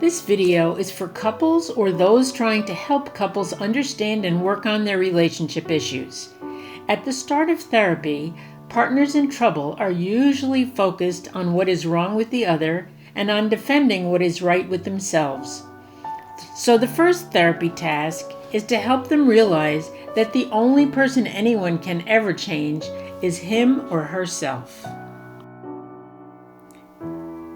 This video is for couples or those trying to help couples understand and work on their relationship issues. At the start of therapy, partners in trouble are usually focused on what is wrong with the other and on defending what is right with themselves. So the first therapy task is to help them realize that the only person anyone can ever change is him or herself.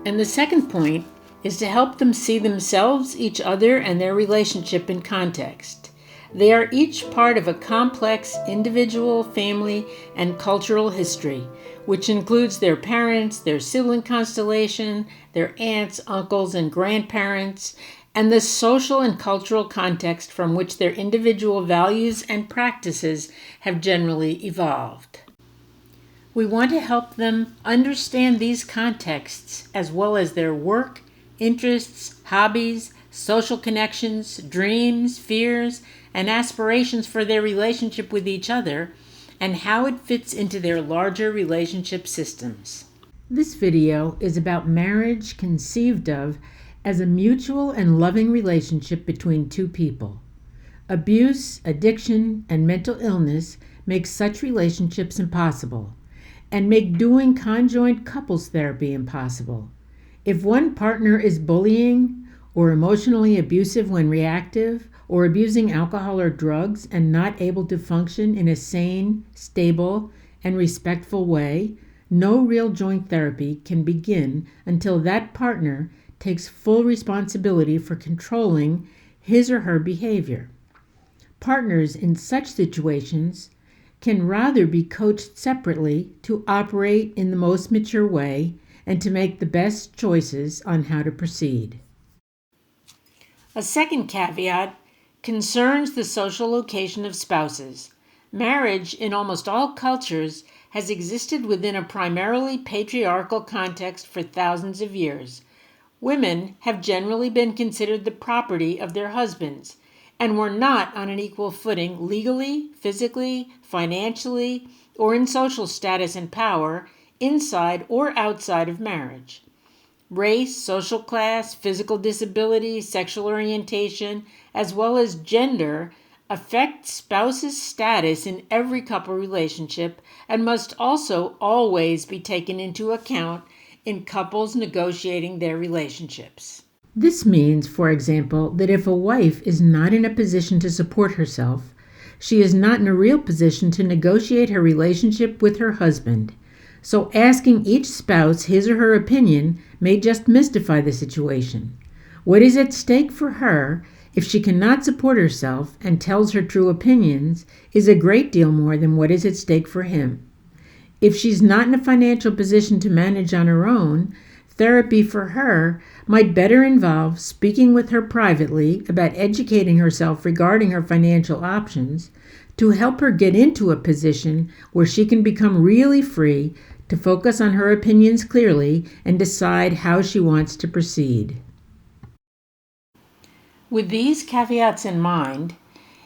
And the second point is to help them see themselves, each other, and their relationship in context. They are each part of a complex individual, family, and cultural history, which includes their parents, their sibling constellation, their aunts, uncles, and grandparents, and the social and cultural context from which their individual values and practices have generally evolved. We want to help them understand these contexts as well as their work, interests, hobbies, social connections, dreams, fears, and aspirations for their relationship with each other, and how it fits into their larger relationship systems. This video is about marriage conceived of as a mutual and loving relationship between two people. Abuse, addiction, and mental illness make such relationships impossible, and make doing conjoint couples therapy impossible. If one partner is bullying or emotionally abusive when reactive, or abusing alcohol or drugs and not able to function in a sane, stable, and respectful way, no real joint therapy can begin until that partner takes full responsibility for controlling his or her behavior. Partners in such situations can rather be coached separately to operate in the most mature way and to make the best choices on how to proceed. A second caveat concerns the social location of spouses. Marriage, in almost all cultures, has existed within a primarily patriarchal context for thousands of years. Women have generally been considered the property of their husbands and were not on an equal footing legally, physically, financially, or in social status and power, inside or outside of marriage. Race, social class, physical disability, sexual orientation, as well as gender affect spouses' status in every couple relationship and must also always be taken into account in couples negotiating their relationships. This means, for example, that if a wife is not in a position to support herself, she is not in a real position to negotiate her relationship with her husband. So asking each spouse his or her opinion may just mystify the situation. What is at stake for her, if she cannot support herself and tells her true opinions, is a great deal more than what is at stake for him. If she's not in a financial position to manage on her own, therapy for her might better involve speaking with her privately about educating herself regarding her financial options to help her get into a position where she can become really free to focus on her opinions clearly and decide how she wants to proceed. With these caveats in mind,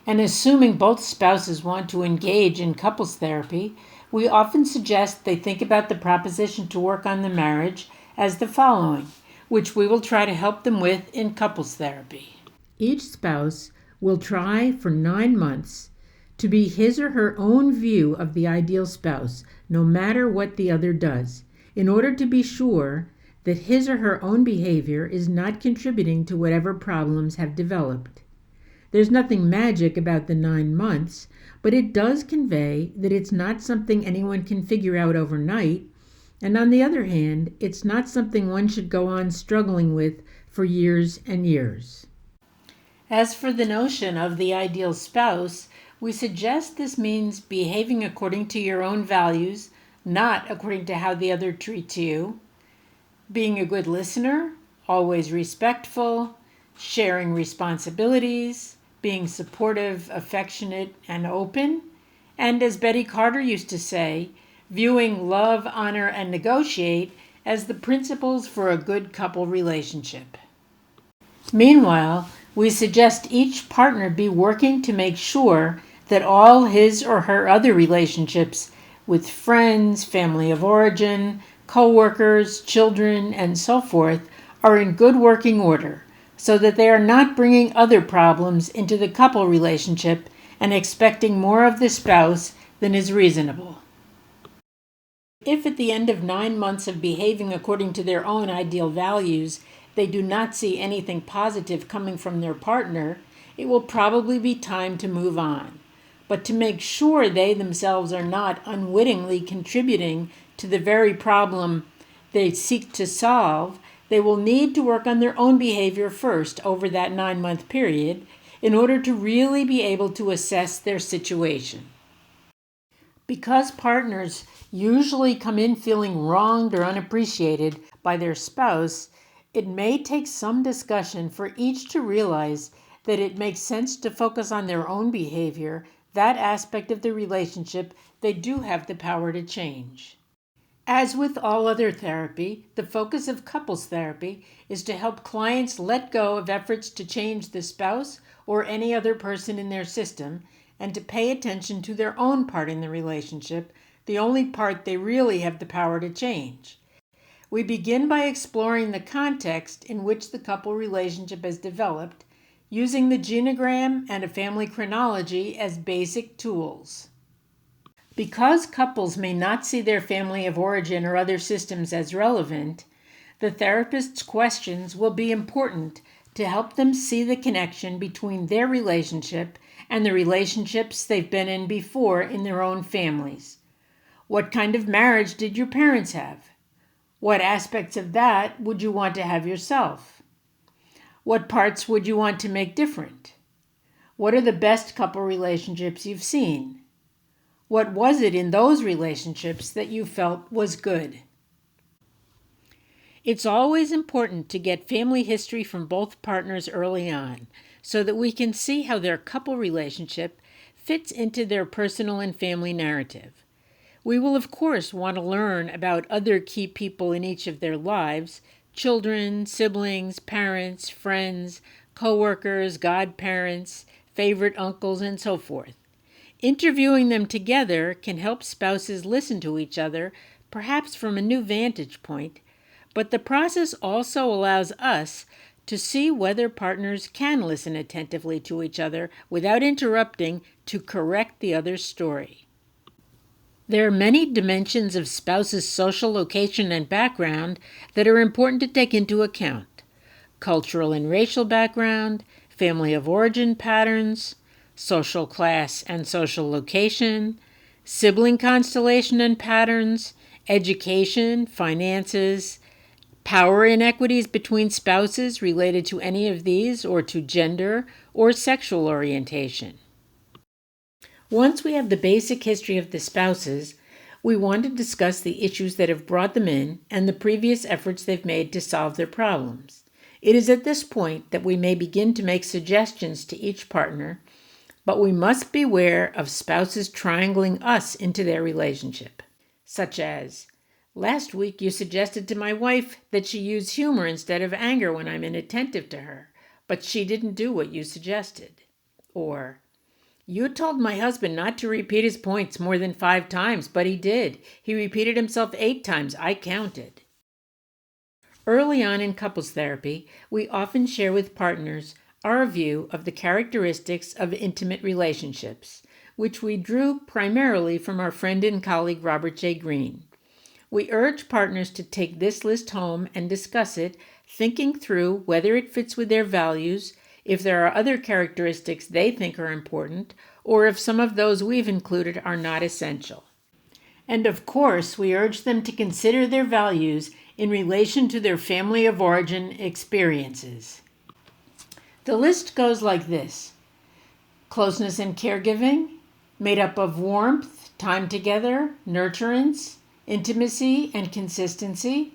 and assuming both spouses want to engage in couples therapy, we often suggest they think about the proposition to work on the marriage as the following, which we will try to help them with in couples therapy. Each spouse will try for 9 months to be his or her own view of the ideal spouse, no matter what the other does, in order to be sure that his or her own behavior is not contributing to whatever problems have developed. There's nothing magic about the 9 months, but it does convey that it's not something anyone can figure out overnight, and on the other hand, it's not something one should go on struggling with for years and years. As for the notion of the ideal spouse, we suggest this means behaving according to your own values, not according to how the other treats you, being a good listener, always respectful, sharing responsibilities, being supportive, affectionate, and open, and as Betty Carter used to say, viewing love, honor, and negotiate as the principles for a good couple relationship. Meanwhile, we suggest each partner be working to make sure that all his or her other relationships with friends, family of origin, co-workers, children, and so forth are in good working order, so that they are not bringing other problems into the couple relationship and expecting more of the spouse than is reasonable. If at the end of 9 months of behaving according to their own ideal values, they do not see anything positive coming from their partner, it will probably be time to move on. But to make sure they themselves are not unwittingly contributing to the very problem they seek to solve, they will need to work on their own behavior first over that 9-month period in order to really be able to assess their situation. Because partners usually come in feeling wronged or unappreciated by their spouse, it may take some discussion for each to realize that it makes sense to focus on their own behavior, that aspect of the relationship they do have the power to change. As with all other therapy, the focus of couples therapy is to help clients let go of efforts to change the spouse or any other person in their system and to pay attention to their own part in the relationship, the only part they really have the power to change. We begin by exploring the context in which the couple relationship has developed, using the genogram and a family chronology as basic tools. Because couples may not see their family of origin or other systems as relevant, the therapist's questions will be important to help them see the connection between their relationship and the relationships they've been in before in their own families. What kind of marriage did your parents have? What aspects of that would you want to have yourself? What parts would you want to make different? What are the best couple relationships you've seen? What was it in those relationships that you felt was good? It's always important to get family history from both partners early on so that we can see how their couple relationship fits into their personal and family narrative. We will, of course, want to learn about other key people in each of their lives: children, siblings, parents, friends, co-workers, godparents, favorite uncles, and so forth. Interviewing them together can help spouses listen to each other, perhaps from a new vantage point, but the process also allows us to see whether partners can listen attentively to each other without interrupting to correct the other's story. There are many dimensions of spouse's social location and background that are important to take into account: cultural and racial background, family of origin patterns, social class and social location, sibling constellation and patterns, education, finances, power inequities between spouses related to any of these or to gender or sexual orientation. Once we have the basic history of the spouses, we want to discuss the issues that have brought them in and the previous efforts they've made to solve their problems. It is at this point that we may begin to make suggestions to each partner, but we must beware of spouses triangling us into their relationship, such as, "Last week you suggested to my wife that she use humor instead of anger when I'm inattentive to her, but she didn't do what you suggested." Or, "You told my husband not to repeat his points more than 5 times, but he did. He repeated himself 8 times. I counted." Early on in couples therapy, we often share with partners our view of the characteristics of intimate relationships, which we drew primarily from our friend and colleague Robert J. Greene. We urge partners to take this list home and discuss it, thinking through whether it fits with their values, if there are other characteristics they think are important, or if some of those we've included are not essential. And of course, we urge them to consider their values in relation to their family of origin experiences. The list goes like this: closeness and caregiving, made up of warmth, time together, nurturance, intimacy, and consistency.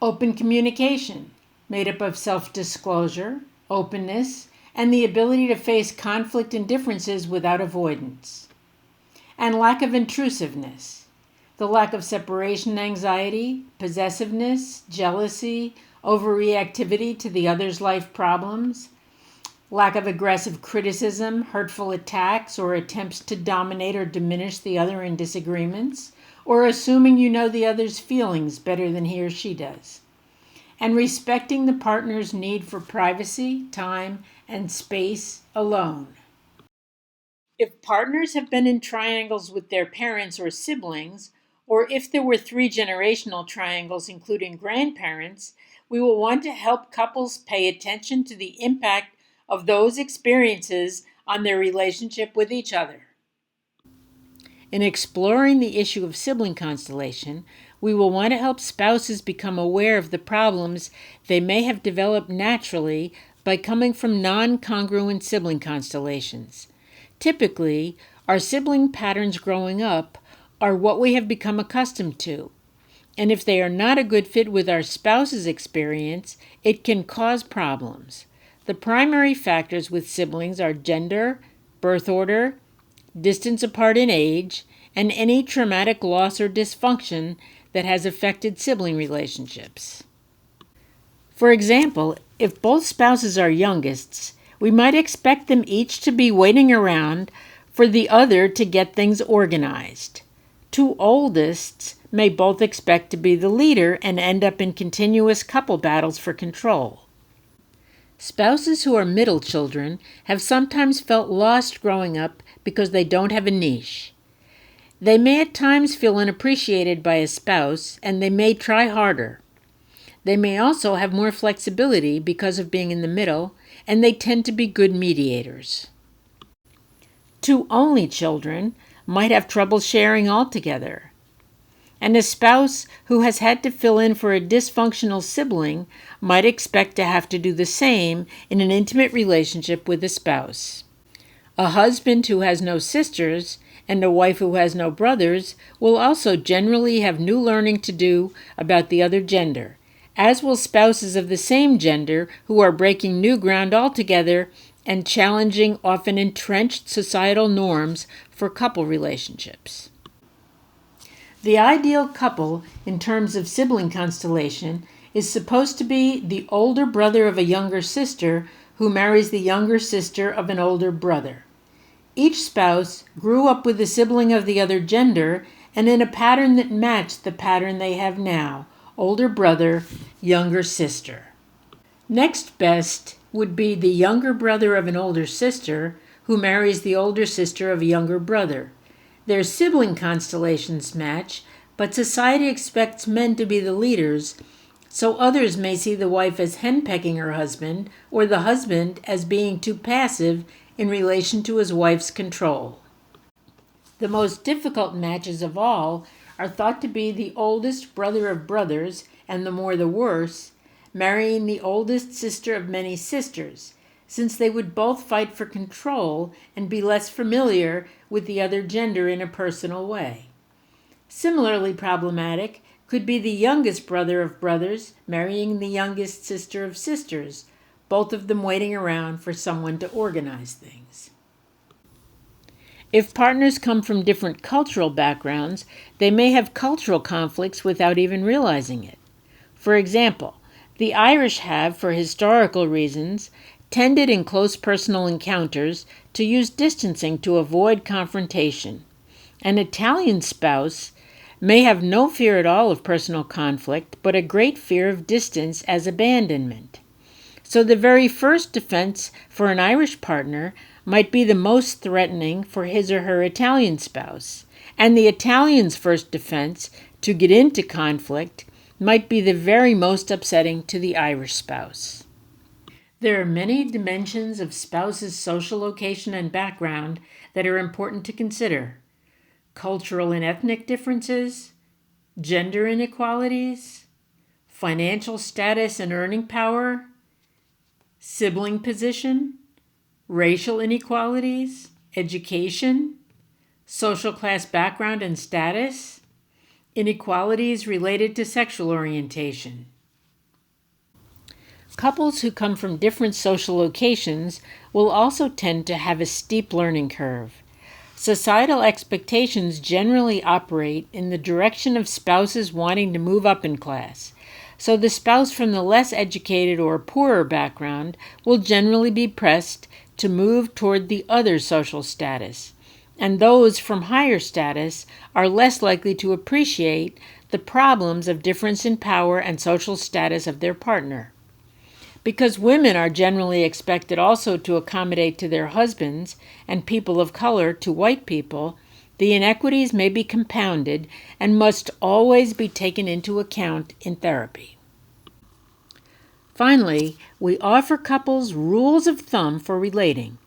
Open communication, made up of self-disclosure, openness, and the ability to face conflict and differences without avoidance. And lack of intrusiveness, the lack of separation anxiety, possessiveness, jealousy, overreactivity to the other's life problems, lack of aggressive criticism, hurtful attacks, or attempts to dominate or diminish the other in disagreements, or assuming you know the other's feelings better than he or she does. and respecting the partner's need for privacy, time, and space alone. If partners have been in triangles with their parents or siblings, or if there were 3-generational triangles including grandparents, we will want to help couples pay attention to the impact of those experiences on their relationship with each other. In exploring the issue of sibling constellation, we will want to help spouses become aware of the problems they may have developed naturally by coming from non-congruent sibling constellations. Typically, our sibling patterns growing up are what we have become accustomed to, and if they are not a good fit with our spouse's experience, it can cause problems. The primary factors with siblings are gender, birth order, distance apart in age, and any traumatic loss or dysfunction that has affected sibling relationships. For example, if both spouses are youngest, we might expect them each to be waiting around for the other to get things organized. Two oldests may both expect to be the leader and end up in continuous couple battles for control. Spouses who are middle children have sometimes felt lost growing up because they don't have a niche. They may at times feel unappreciated by a spouse, and they may try harder. They may also have more flexibility because of being in the middle, and they tend to be good mediators. Two only children might have trouble sharing altogether. And a spouse who has had to fill in for a dysfunctional sibling might expect to have to do the same in an intimate relationship with a spouse. A husband who has no sisters and a wife who has no brothers will also generally have new learning to do about the other gender, as will spouses of the same gender who are breaking new ground altogether and challenging often entrenched societal norms for couple relationships. The ideal couple, in terms of sibling constellation, is supposed to be the older brother of a younger sister who marries the younger sister of an older brother. Each spouse grew up with a sibling of the other gender and in a pattern that matched the pattern they have now, older brother, younger sister. Next best would be the younger brother of an older sister who marries the older sister of a younger brother. Their sibling constellations match, but society expects men to be the leaders, so others may see the wife as henpecking her husband or the husband as being too passive in relation to his wife's control. The most difficult matches of all are thought to be the oldest brother of brothers, and the more the worse, marrying the oldest sister of many sisters, since they would both fight for control and be less familiar with the other gender in a personal way. Similarly problematic could be the youngest brother of brothers marrying the youngest sister of sisters, both of them waiting around for someone to organize things. If partners come from different cultural backgrounds, they may have cultural conflicts without even realizing it. For example, the Irish have, for historical reasons, tended in close personal encounters to use distancing to avoid confrontation. An Italian spouse may have no fear at all of personal conflict, but a great fear of distance as abandonment. So the very first defense for an Irish partner might be the most threatening for his or her Italian spouse, and the Italian's first defense to get into conflict might be the very most upsetting to the Irish spouse. There are many dimensions of spouses' social location and background that are important to consider. Cultural and ethnic differences, gender inequalities, financial status and earning power, sibling position, racial inequalities, education, social class background and status, inequalities related to sexual orientation. Couples who come from different social locations will also tend to have a steep learning curve. Societal expectations generally operate in the direction of spouses wanting to move up in class, so the spouse from the less educated or poorer background will generally be pressed to move toward the other social status, and those from higher status are less likely to appreciate the problems of difference in power and social status of their partner. Because women are generally expected also to accommodate to their husbands and people of color to white people, the inequities may be compounded and must always be taken into account in therapy. Finally, we offer couples rules of thumb for relating.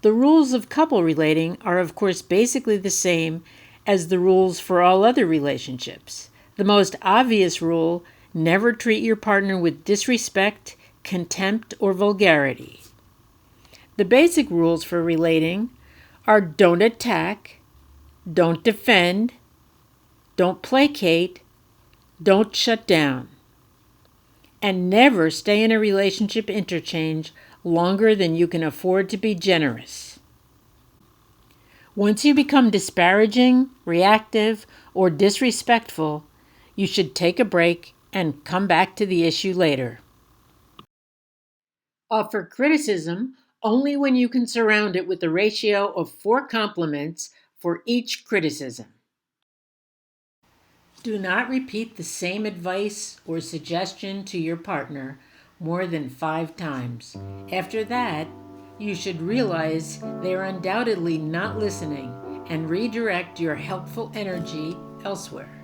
The rules of couple relating are, of course, basically the same as the rules for all other relationships. The most obvious rule: never treat your partner with disrespect, contempt, or vulgarity. The basic rules for relating are: don't attack, don't defend, don't placate, don't shut down, and never stay in a relationship interchange longer than you can afford to be generous. Once you become disparaging, reactive, or disrespectful, you should take a break and come back to the issue later. Offer criticism only when you can surround it with a ratio of 4 compliments for each criticism. Do not repeat the same advice or suggestion to your partner more than 5 times. After that, you should realize they are undoubtedly not listening and redirect your helpful energy elsewhere.